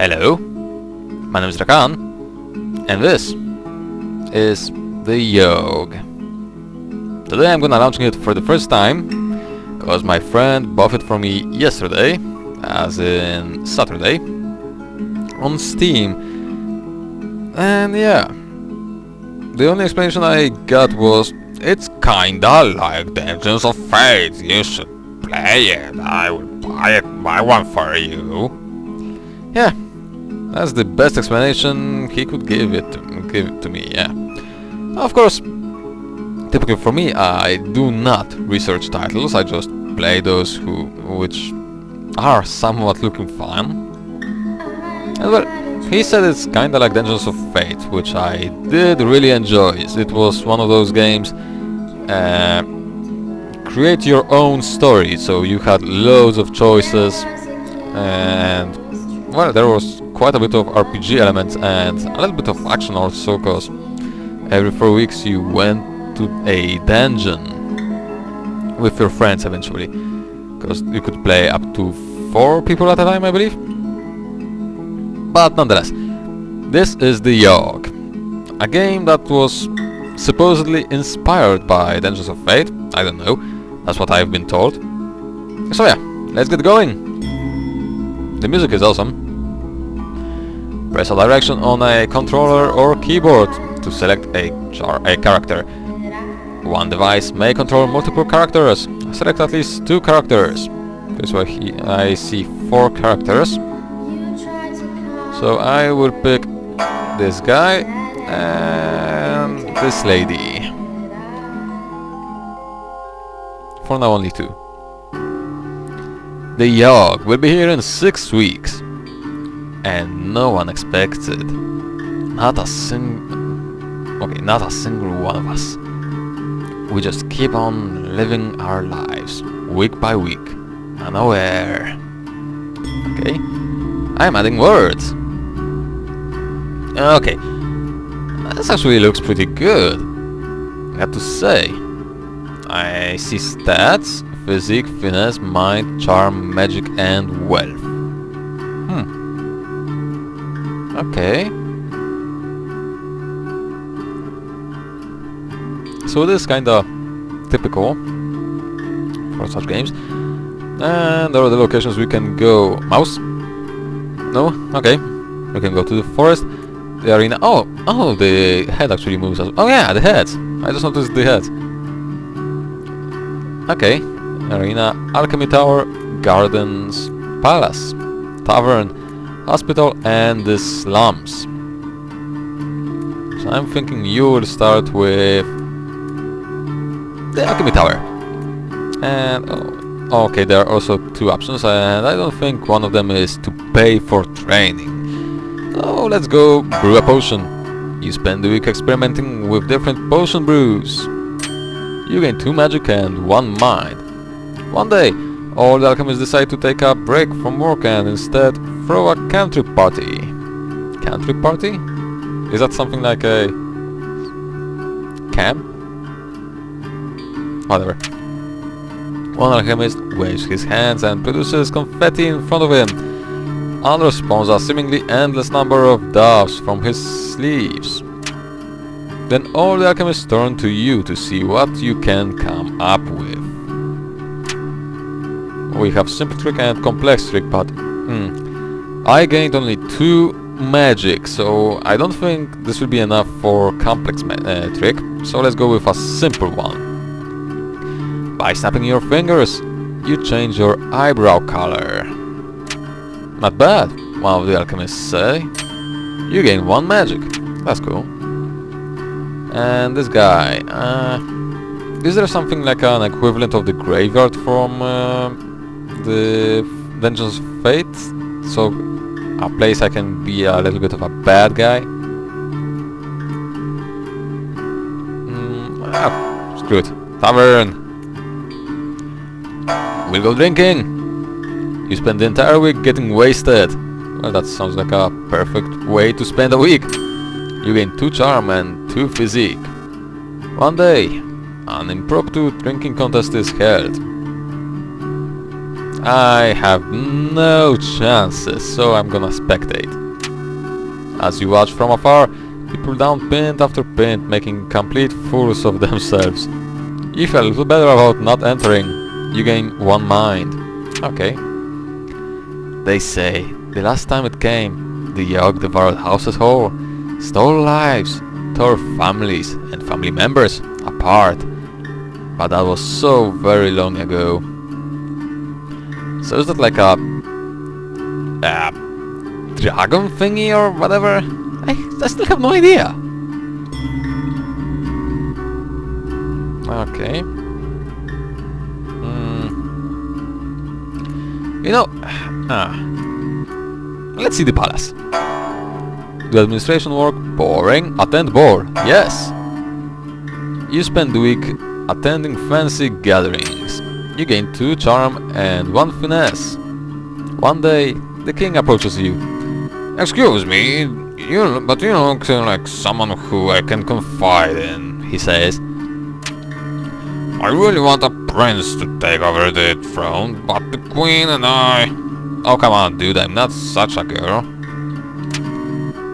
Hello, my name is Dracaan, and this is the Yawhg. Today I'm gonna launching it for the first time, cause my friend bought it for me yesterday, as in Saturday, on Steam. And yeah, the only explanation I got was, it's kinda like Dungeons of Fate, you should play it, I will buy one for you. Yeah, that's the best explanation he could give it to me, yeah. Of course, typically for me, I do not research titles, I just play those which are somewhat looking fun. And well, he said it's kinda like Dungeons of Fate, which I did really enjoy. It was one of those games, create your own story, so you had loads of choices, and well, there was quite a bit of RPG elements and a little bit of action also, cause every 4 weeks you went to a dungeon with your friends eventually, because you could play up to 4 people at a time, I believe. But nonetheless, this is the Yawhg, a game that was supposedly inspired by Dungeons of Fate. I don't know, that's what I've been told. So yeah, let's get going. The music is awesome. Press a direction on a controller or keyboard to select a character. One device may control multiple characters. Select at least 2 characters. This way I see 4 characters. So I will pick this guy and this lady. For now only 2. The Yawhg will be here in 6 weeks. And no one expects it. Not a single one of us. We just keep on living our lives, week by week, unaware. Okay, I'm adding words. Okay, this actually looks pretty good, I have to say. I see stats, physique, finesse, mind, charm, magic and wealth. Okay. So this is kinda typical for such games. And there are the locations we can go. Mouse? No? Okay. We can go to the forest. The arena. Oh, the head actually moves as well. Oh yeah, the head. I just noticed the head. Okay. Arena, alchemy tower, gardens, palace, tavern, hospital and the slums. So I'm thinking you will start with the alchemy tower. And okay, there are also 2 options, and I don't think one of them is to pay for training. So let's go brew a potion. You spend the week experimenting with different potion brews. You gain 2 magic and 1 mind. One day, all the alchemists decide to take a break from work and instead throw a country party. Country party? Is that something like a camp? Whatever. One alchemist waves his hands and produces confetti in front of him. Another spawns a seemingly endless number of doves from his sleeves. Then all the alchemists turn to you to see what you can come up with. We have simple trick and complex trick, but I gained only 2 magic, so I don't think this will be enough for complex trick. So let's go with a simple one. By snapping your fingers, you change your eyebrow color. Not bad, one of the alchemists say. You gain 1 magic. That's cool. And this guy, is there something like an equivalent of the graveyard from the Dungeons of Fate? So a place I can be a little bit of a bad guy? Screw it. Tavern! We'll go drinking! You spend the entire week getting wasted. Well, that sounds like a perfect way to spend a week. You gain 2 charm and 2 physique. One day, an impromptu drinking contest is held. I have no chances, so I'm gonna spectate. As you watch from afar, people down pint after pint, making complete fools of themselves. You feel a little better about not entering. You gain 1 mind. Okay. They say, the last time it came, the Yawhg devoured houses whole, stole lives, tore families and family members apart. But that was so very long ago. So is that like a dragon thingy or whatever? I still have no idea. Okay. You know, let's see the palace. Do administration work? Boring. Attend ball. Yes. You spend the week attending fancy gatherings. You gain 2 charm and 1 finesse. One day, the king approaches you. Excuse me, but you look like someone who I can confide in, he says. I really want a prince to take over the throne, but the queen and I... Oh, come on, dude, I'm not such a girl.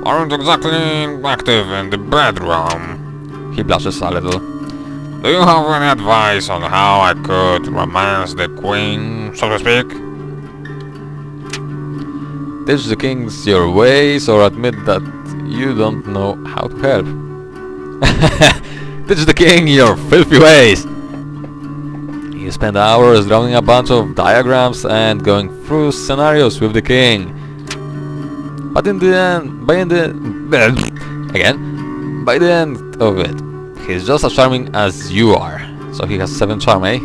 Aren't exactly active in the bedroom. He blushes a little. Do you have any advice on how I could romance the queen, so to speak? Teach the kings your ways or admit that you don't know how to help. Teach the king your filthy ways! You spend hours drawing a bunch of diagrams and going through scenarios with the king. But in the end, by the end of it, he's just as charming as you are. So he has 7 charm, eh?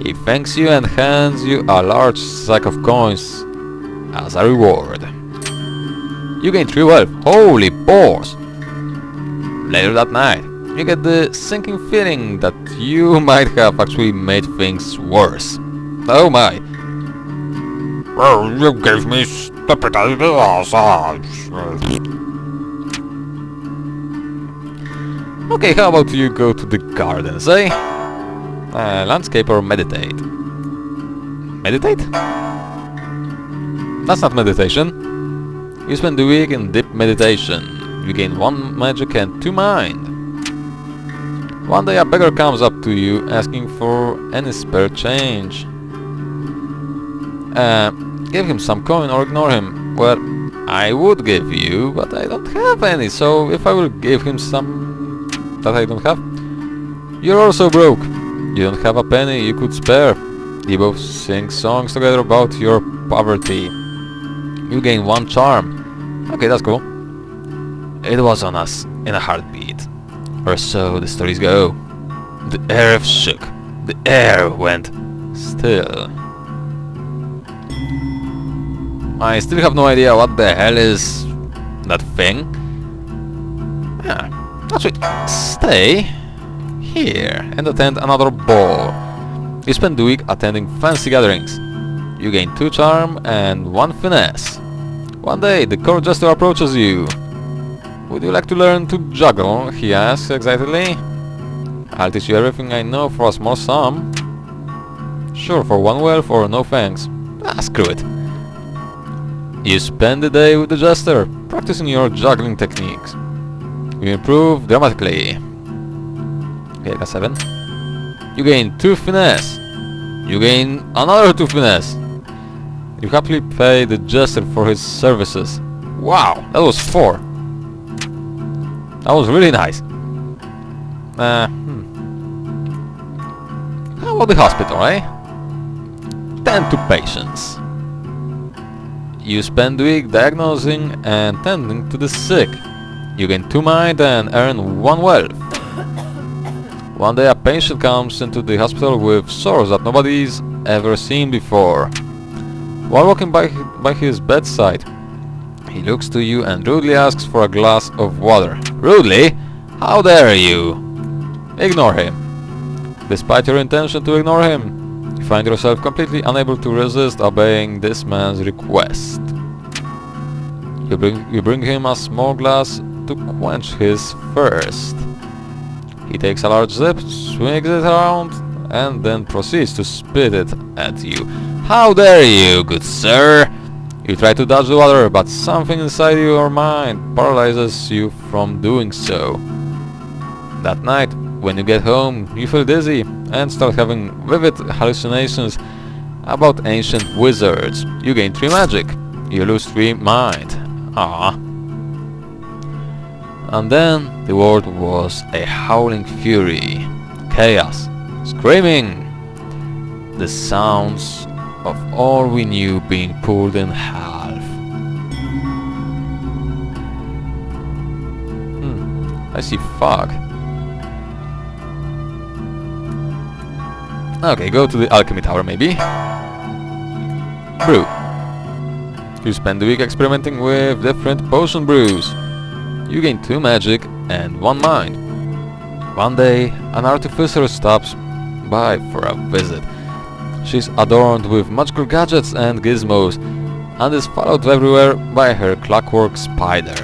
He thanks you and hands you a large sack of coins as a reward. You gain 3 wealth. Holy balls! Later that night, you get the sinking feeling that you might have actually made things worse. Oh my! Well, you gave me stupid ideas. Okay, how about you go to the gardens, eh? Landscape or meditate? Meditate? That's not meditation. You spend the week in deep meditation. You gain 1 magic and 2 mind. One day a beggar comes up to you asking for any spare change. Give him some coin or ignore him. Well, I would give you, but I don't have any, so if I will give him some that I don't have, you're also broke. You don't have a penny you could spare. You both sing songs together about your poverty. You gain 1 charm. Okay, that's cool. It was on us in a heartbeat. Or so the stories go. The earth shook. The air went still. I still have no idea what the hell is that thing. Actually, stay here and attend another ball. You spend the week attending fancy gatherings. You gain 2 charm and 1 finesse. One day, the court jester approaches you. Would you like to learn to juggle? He asks excitedly. I'll teach you everything I know for a small sum. Sure, for 1 wealth or no thanks. Screw it. You spend the day with the jester, practicing your juggling techniques. You improve dramatically. Okay, that's 7. You gain 2 finesse. You gain another 2 finesse. You happily pay the jester for his services. Wow, that was 4. That was really nice. How about the hospital, eh? Tend to patients. You spend the week diagnosing and tending to the sick. You gain 2 mind and earn 1 wealth. One day a patient comes into the hospital with sores that nobody's ever seen before. While walking by his bedside, he looks to you and rudely asks for a glass of water. Rudely? How dare you? Ignore him. Despite your intention to ignore him, you find yourself completely unable to resist obeying this man's request. You bring him a small glass to quench his thirst. He takes a large sip, swings it around, and then proceeds to spit it at you. How dare you, good sir! You try to dodge the water, but something inside your mind paralyzes you from doing so. That night, when you get home, you feel dizzy and start having vivid hallucinations about ancient wizards. You gain 3 magic. You lose 3 mind. Ah. And then the world was a howling fury. Chaos. Screaming. The sounds of all we knew being pulled in half. I see fog. Okay, go to the alchemy tower maybe. Brew. You spend the week experimenting with different potion brews. You gain 2 magic and 1 mind. One day, an artificer stops by for a visit. She's adorned with magical gadgets and gizmos, and is followed everywhere by her clockwork spider.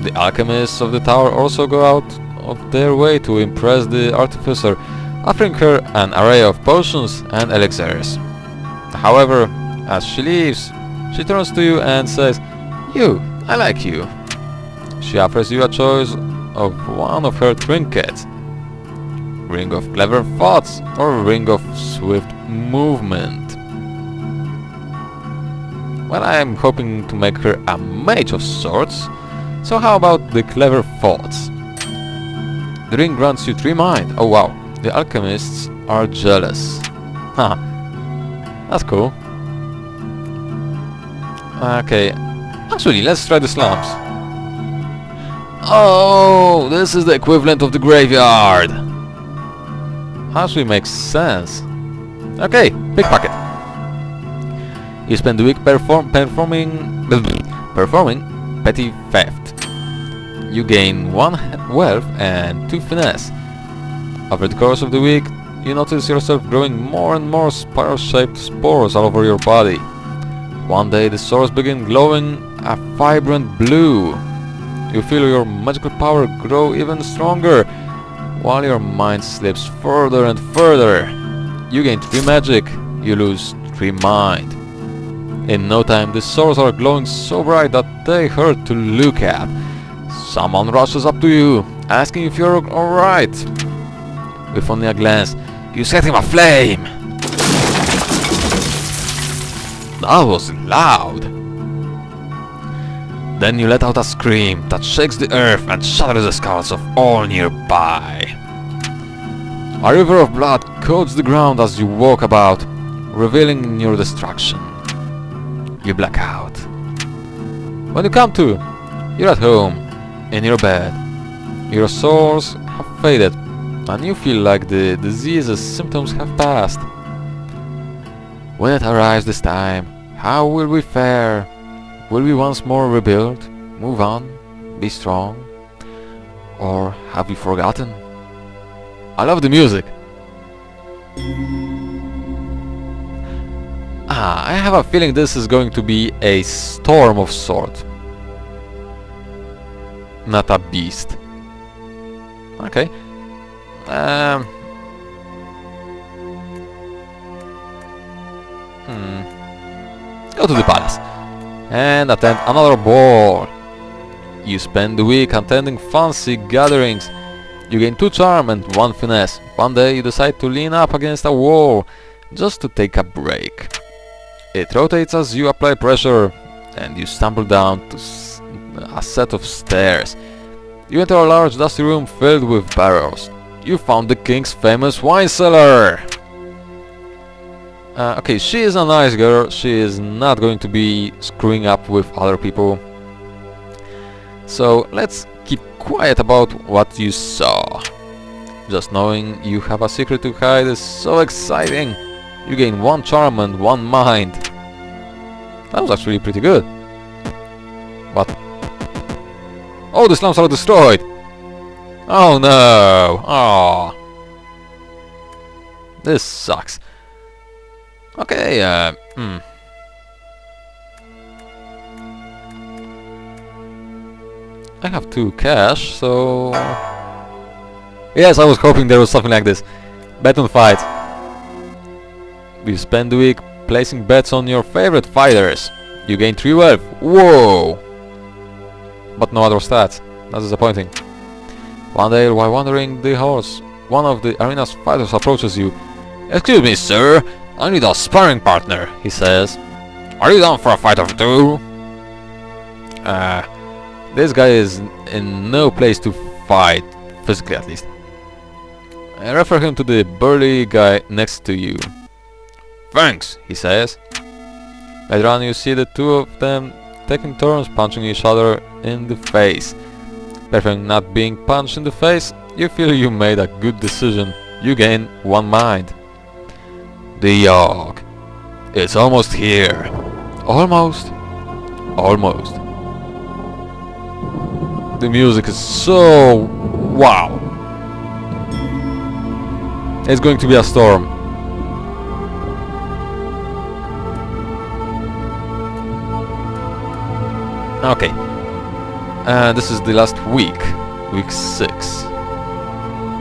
The alchemists of the tower also go out of their way to impress the artificer, offering her an array of potions and elixirs. However, as she leaves, she turns to you and says, "You, I like you." She offers you a choice of one of her trinkets. Ring of Clever Thoughts or Ring of Swift Movement. Well, I'm hoping to make her a mage of sorts, so how about the Clever Thoughts? The ring grants you 3 mind. Oh wow, the alchemists are jealous. Huh, that's cool. Okay, actually, let's try the slums. Oh, this is the equivalent of the graveyard. Actually makes sense. Okay, pickpocket. You spend the week performing petty theft. You gain 1 wealth and 2 finesse. Over the course of the week, you notice yourself growing more and more spiral-shaped spores all over your body. One day the spores begin glowing a vibrant blue. You feel your magical power grow even stronger, while your mind slips further and further. You gain 3 magic, you lose 3 mind. In no time the swords are glowing so bright that they hurt to look at. Someone rushes up to you, asking if you're alright. With only a glance, you set him aflame. That was loud. Then you let out a scream that shakes the earth and shatters the skulls of all nearby. A river of blood coats the ground as you walk about, revealing your destruction. You black out. When you come to, you're at home, in your bed. Your sores have faded, and you feel like the disease's symptoms have passed. When it arrives this time, how will we fare? Will we once more rebuild, move on, be strong? Or have we forgotten? I love the music. I have a feeling this is going to be a storm of sort. Not a beast. Okay. Go to the palace and attend another ball. You spend the week attending fancy gatherings. You gain 2 charm and 1 finesse. One day you decide to lean up against a wall just to take a break. It rotates as you apply pressure and you stumble down to a set of stairs. You enter a large dusty room filled with barrels. You found the king's famous wine cellar. Okay, she is a nice girl. She is not going to be screwing up with other people. So let's keep quiet about what you saw. Just knowing you have a secret to hide is so exciting. You gain 1 charm and 1 mind. That was actually pretty good. What? Oh, the slums are destroyed! Oh no! Oh, this sucks. Okay, I have 2 cash, so... Yes, I was hoping there was something like this. Bet on fight. You spend the week placing bets on your favorite fighters. You gain 3 wealth. Whoa! But no other stats. That's disappointing. One day, while wandering the halls, one of the arena's fighters approaches you. "Excuse me, sir. I need a sparring partner," he says. "Are you down for a fight of 2? This guy is in no place to fight, physically at least. I refer him to the burly guy next to you. "Thanks," he says. Later on you see the two of them taking turns punching each other in the face. Preferring not being punched in the face, you feel you made a good decision. You gain 1 mind. The Yawhg. It's almost here. Almost. Almost. The music is so... wow. It's going to be a storm. Okay. This is the last week. Week 6.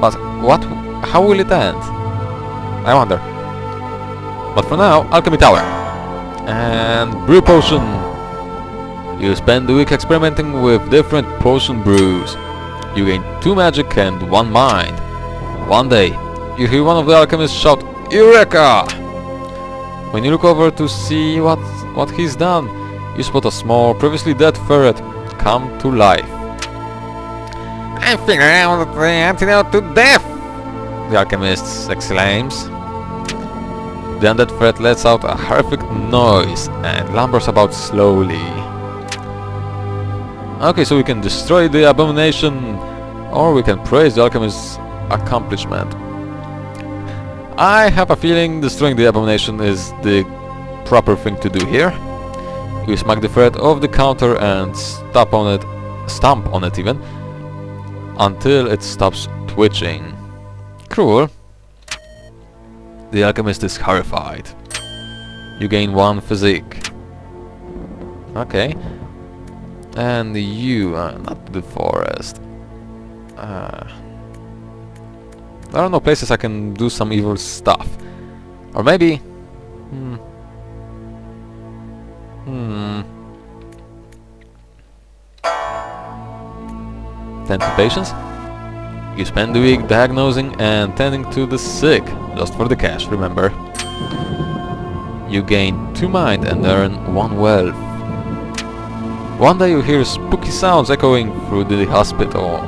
But what? How will it end? I wonder. But for now, Alchemy Tower. And Brew Potion. You spend the week experimenting with different potion brews. You gain 2 magic and 1 mind. One day, you hear one of the alchemists shout, "Eureka!" When you look over to see what he's done, you spot a small, previously dead ferret come to life. "I figured out the antidote to death!" the alchemist exclaims. The undead ferret lets out a horrific noise and lumbers about slowly. Okay, so we can destroy the abomination, or we can praise the alchemist's accomplishment. I have a feeling destroying the abomination is the proper thing to do here. You smack the ferret off the counter and stomp on it even, until it stops twitching. Cruel. The alchemist is horrified. You gain 1 physique. Okay. And you are not the forest. There are no places I can do some evil stuff. Or maybe... 10 to patience. You spend the week diagnosing and tending to the sick, just for the cash, remember. You gain 2 mind and earn 1 wealth. One day you hear spooky sounds echoing through the hospital.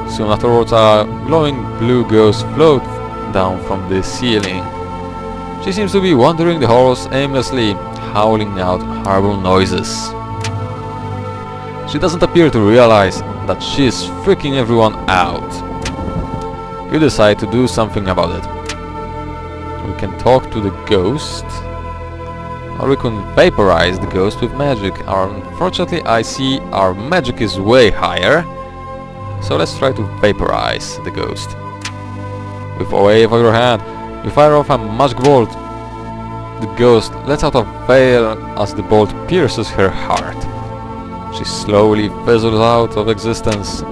Soon afterwards a glowing blue ghost floats down from the ceiling. She seems to be wandering the halls aimlessly, howling out horrible noises. She doesn't appear to realize that she is freaking everyone out. You decide to do something about it. We can talk to the ghost, or we can vaporize the ghost with magic. Unfortunately, I see our magic is way higher, so let's try to vaporize the ghost. With a wave of your hand, you fire off a magic bolt. The ghost lets out a wail as the bolt pierces her heart. She slowly fizzles out of existence.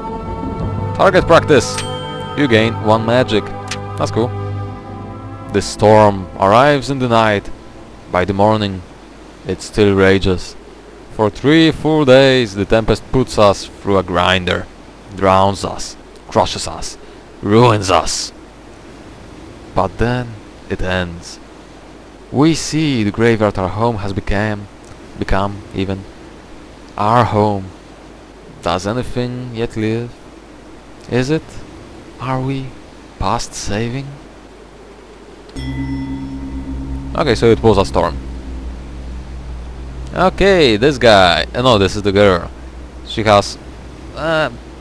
Target practice! You gain 1 magic. That's cool. The storm arrives in the night. By the morning, it still rages. For 3 full days, the tempest puts us through a grinder. Drowns us, crushes us, ruins us. But then, it ends. We see the graveyard our home has become even our home. Does anything yet live? Is it? Are we past saving? Okay, so it was a storm. Okay, this guy. No, this is the girl. She has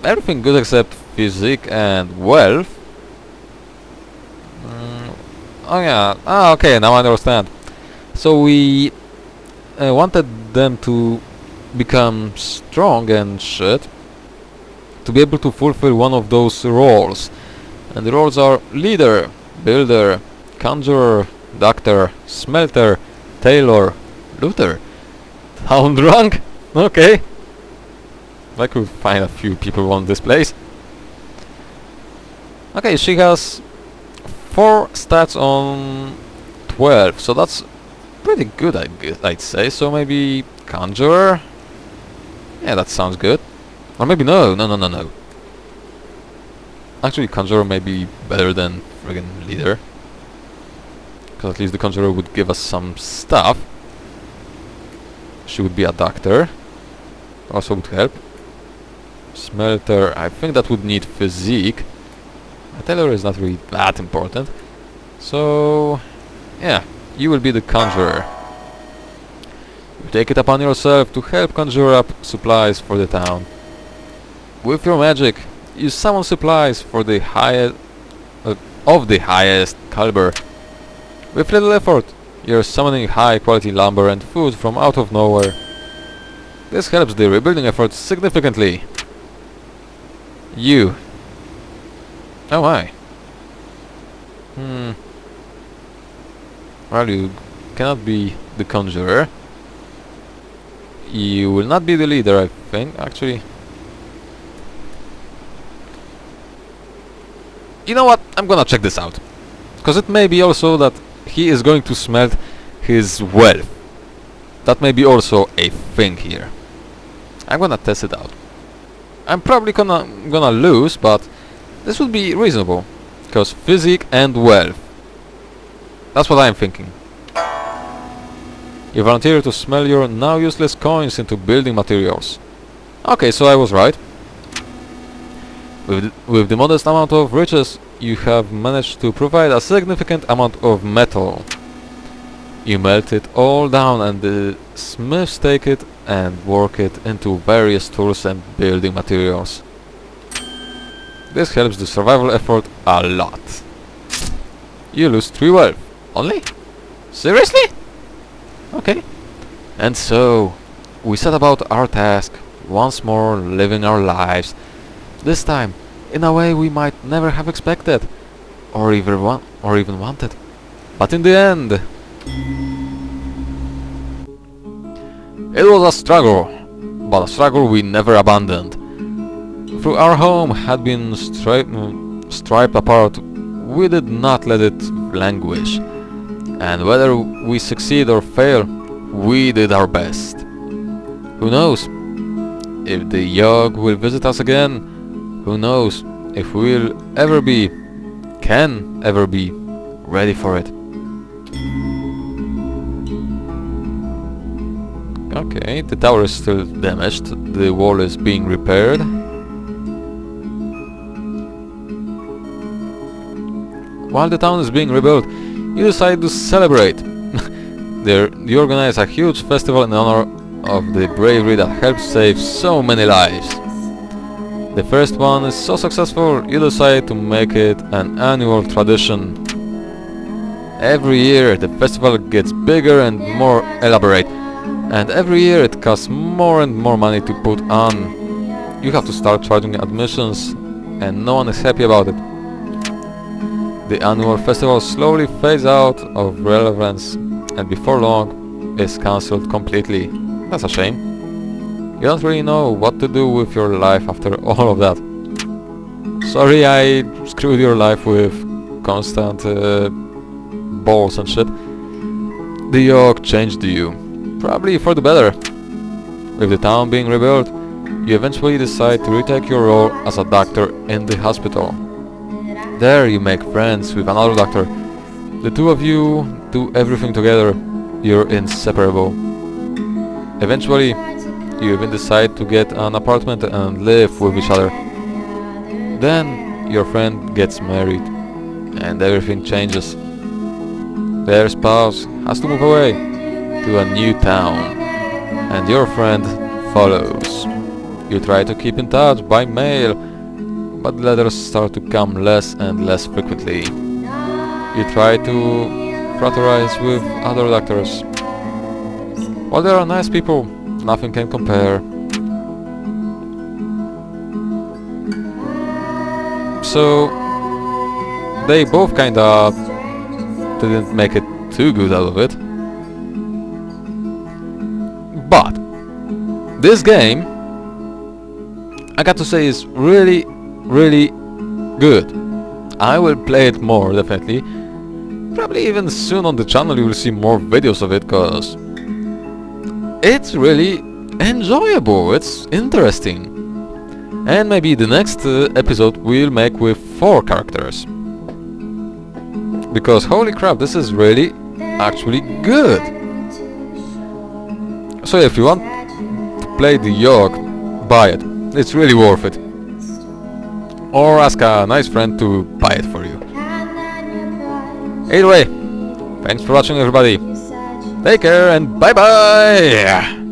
everything good except physique and wealth. Oh yeah. Ah, okay, now I understand. So we wanted them to become strong and shit, to be able to fulfill one of those roles. And the roles are leader, builder, conjurer, doctor, smelter, tailor, looter. Town drunk? Okay. I could find a few people who want this place. Okay, she has 4 stats on 12, so that's pretty good, I'd say. So maybe Conjurer? Yeah, that sounds good. Or maybe no. Actually, Conjurer may be better than friggin' Leader. Because at least the Conjurer would give us some stuff. She would be a doctor. Also would help. Smelter, I think that would need physique. A tailor is not really that important. So, yeah, you will be the Conjurer. You take it upon yourself to help conjure up supplies for the town. With your magic, you summon supplies for the highest of the highest caliber. With little effort, you're summoning high quality lumber and food from out of nowhere. This helps the rebuilding effort significantly. You. Oh my. Well, you cannot be the Conjurer. You will not be the Leader, I think, actually. You know what? I'm gonna check this out. Because it may be also that he is going to smelt his wealth. That may be also a thing here. I'm gonna test it out. I'm probably gonna lose, but this would be reasonable. Because physique and wealth. That's what I'm thinking. You volunteer to smell your now useless coins into building materials. Okay, so I was right. With the modest amount of riches, you have managed to provide a significant amount of metal. You melt it all down and the smiths take it and work it into various tools and building materials. This helps the survival effort a lot. You lose 3 wealth. Only? Seriously? Okay. And so, we set about our task, once more living our lives. This time, in a way we might never have expected, or even wanted. But in the end, it was a struggle, but a struggle we never abandoned. Though our home had been stripped apart, we did not let it languish. And whether we succeed or fail, we did our best. Who knows if the Yawhg will visit us again? Who knows if we'll can ever be ready for it? Okay, the tower is still damaged. The wall is being repaired. While the town is being rebuilt, you decide to celebrate. You organize a huge festival in honor of the bravery that helped save so many lives. The first one is so successful, you decide to make it an annual tradition. Every year the festival gets bigger and more elaborate, and every year it costs more and more money to put on. You have to start charging admissions, and no one is happy about it. The annual festival slowly fades out of relevance, and before long is cancelled completely. That's a shame. You don't really know what to do with your life after all of that. Sorry I screwed your life with constant balls and shit. The Yawhg changed you, probably for the better. With the town being rebuilt, you eventually decide to retake your role as a doctor in the hospital. There you make friends with another doctor. The two of you do everything together. You're inseparable. Eventually, you even decide to get an apartment and live with each other. Then your friend gets married and everything changes. Their spouse has to move away to a new town and your friend follows. You try to keep in touch by mail, but letters start to come less and less frequently. You try to fraternize with other doctors. While they are nice people, nothing can compare. So they both kinda didn't make it too good out of it. But this game, I got to say, is really good. I will play it more, definitely. Probably even soon on the channel you will see more videos of it, cause it's really enjoyable, it's interesting. And maybe the next episode we'll make with 4 characters. Because holy crap, this is really actually good. So if you want to play the Yawhg, buy it. It's really worth it. Or ask a nice friend to buy it for you. Either way, thanks for watching everybody. Take care and bye bye!